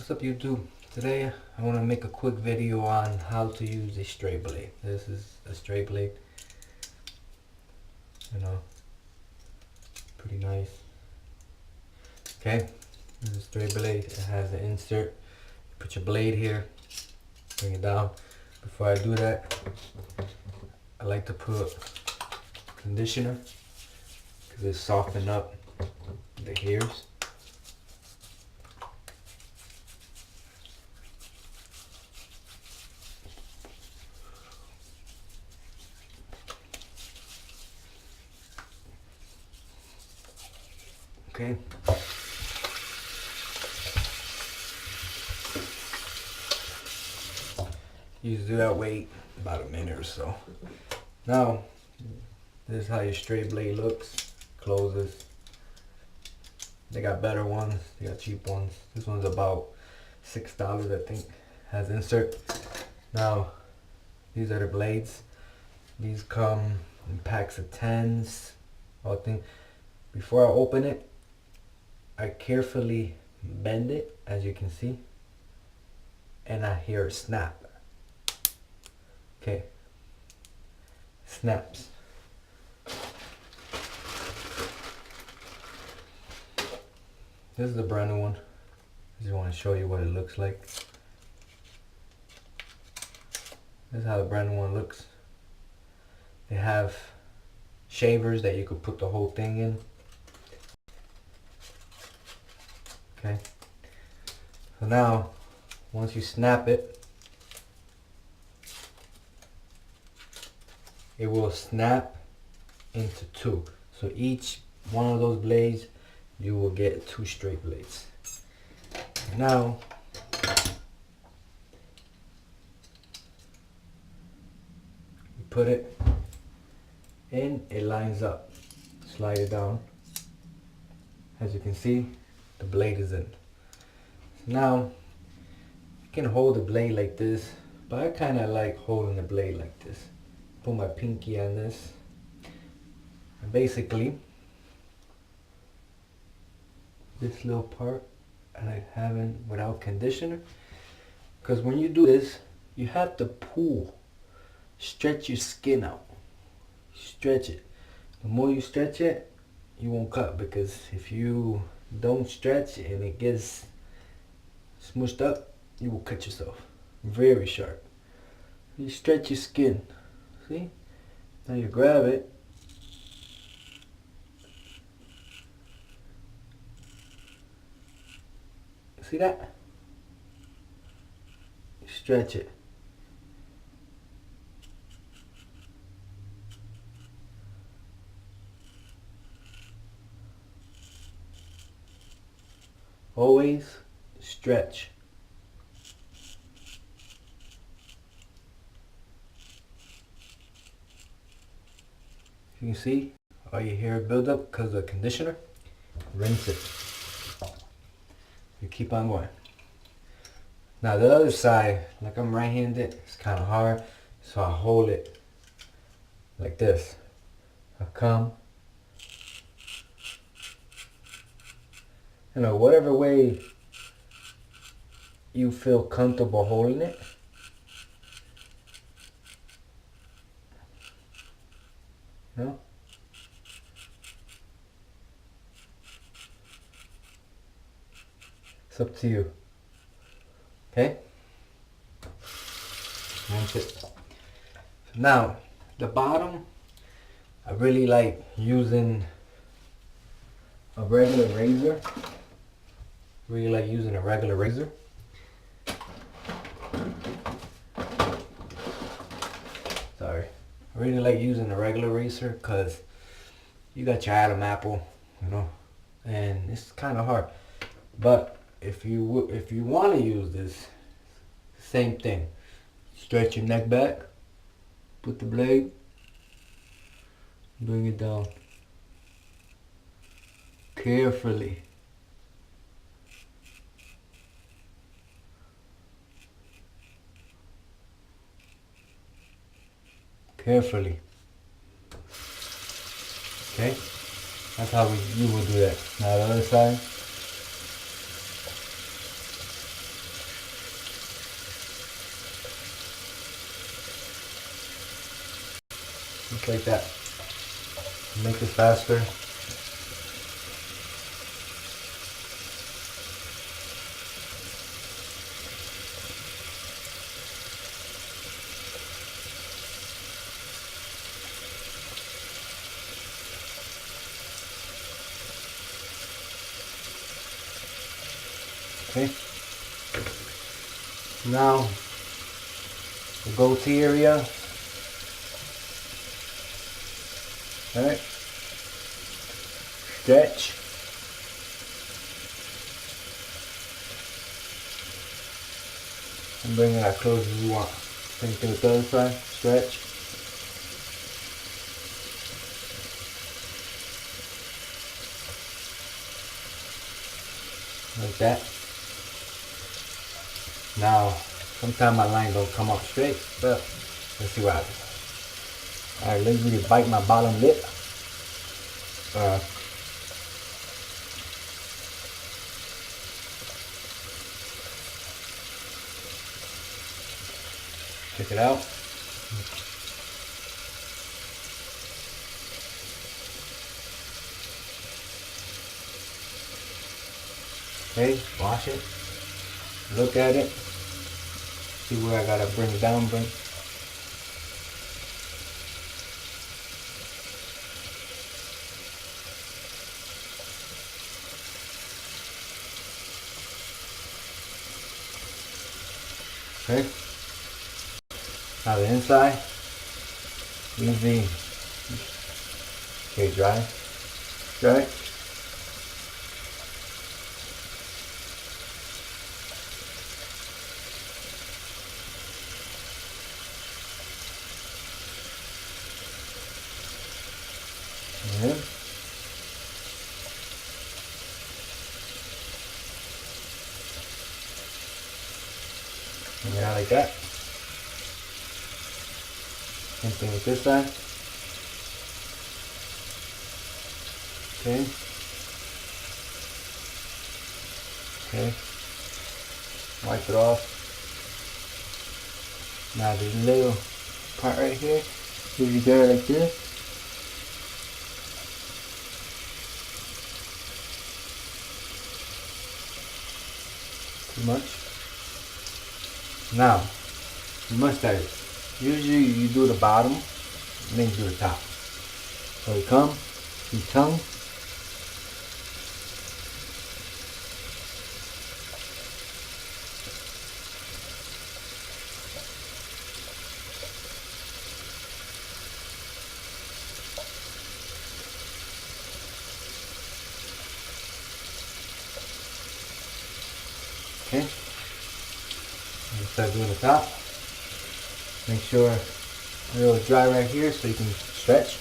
What's up YouTube? Today I want to make a quick video on how to use a straight blade. This is a straight blade, pretty nice. Okay, this is a straight blade. It has an insert. Put your blade here, bring it down. Before I do that, I like to put conditioner because it softens up the hairs. Okay. Usually that wait about a minute or so. Now, this is how your straight blade looks. Closes. They got better ones. They got cheap ones. This one's about $6, I think. Has insert. Now, these are the blades. These come in packs of 10s. I think before I open it, I carefully bend it, as you can see, and I hear it snap. Okay, snaps. This is the brand new one. I just want to show you what it looks like. This is how the brand new one looks. They have shavers that you could put the whole thing in. Okay, so now once you snap it, it will snap into two. So each one of those blades, you will get 2 straight blades. Now you put it in, it lines up. Slide it down. As you can see, the blade is in. So now you can hold the blade like this, but I kind of like holding the blade like this. Put my pinky on this, and basically this little part I have in without conditioner, because when you do this you have to pull, stretch your skin out, stretch it. The more you stretch it, you won't cut, because if you don't stretch and it gets smushed up, you will cut yourself very sharp. You stretch your skin, see? Now you grab it, see that? You stretch it. Always stretch. You can see all your hair build up because of the conditioner. Rinse it. You keep on going. Now the other side, like I'm right-handed, it's kind of hard, so I hold it like this. I come, whatever way you feel comfortable holding it. It's up to you. Okay? That's it. So now, the bottom, I really like using a regular razor. Sorry. I really like using a regular razor because you got your Adam apple, and it's kind of hard. But if you want to use this, same thing. Stretch your neck back, put the blade, bring it down carefully. Carefully. Okay? That's how you will do that. Now the other side. Just like that. Make it faster. Okay. Now the goatee area. Alright. Stretch. And bring it as close as you want. Same thing with the other side. Stretch. Like that. Now, sometimes my line don't come up straight, but let's see what happens. I literally bite my bottom lip. Check it out. Okay, wash it. Look at it. See where I gotta bring it down, Okay. Now the inside, easy. Okay, dry. Dry. And bring it out like that. Same thing with this side. Okay. Okay. Wipe it off. Now this little part right here, if you get it like this, too much. Now, mustache. Usually you do the bottom, then you do the top. So you come, you tongue. Okay. And start doing the top. Make sure a little dry right here so you can stretch.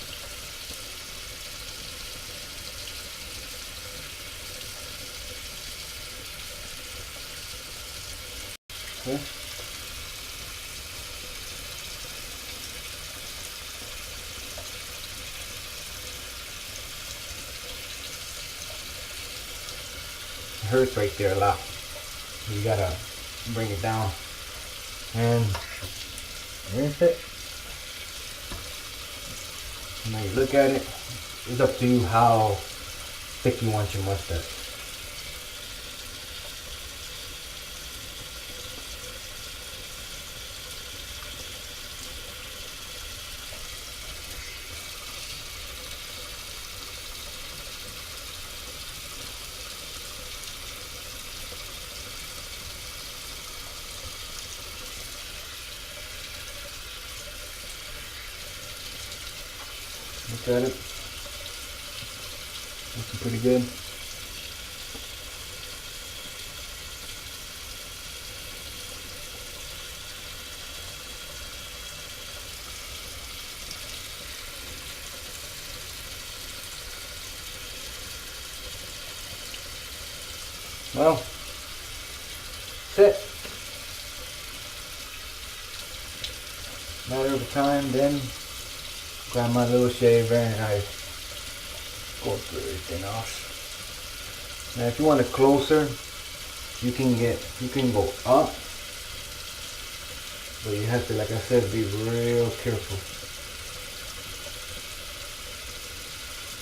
Okay. It hurts right there a lot. You gotta bring it down and rinse it. And when you look at it, it's up to you how thick you want your mustache. Look at it. Looking pretty good. Well, that's it. Matter of time, then grab my little shaver and I go through everything off. Now if you want it closer, you can go up, but you have to, like I said, be real careful.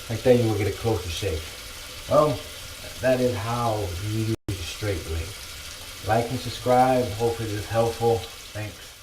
Like that you will get a closer shave. Well, that is how you use a straight blade. Like and subscribe. Hopefully this is helpful. Thanks.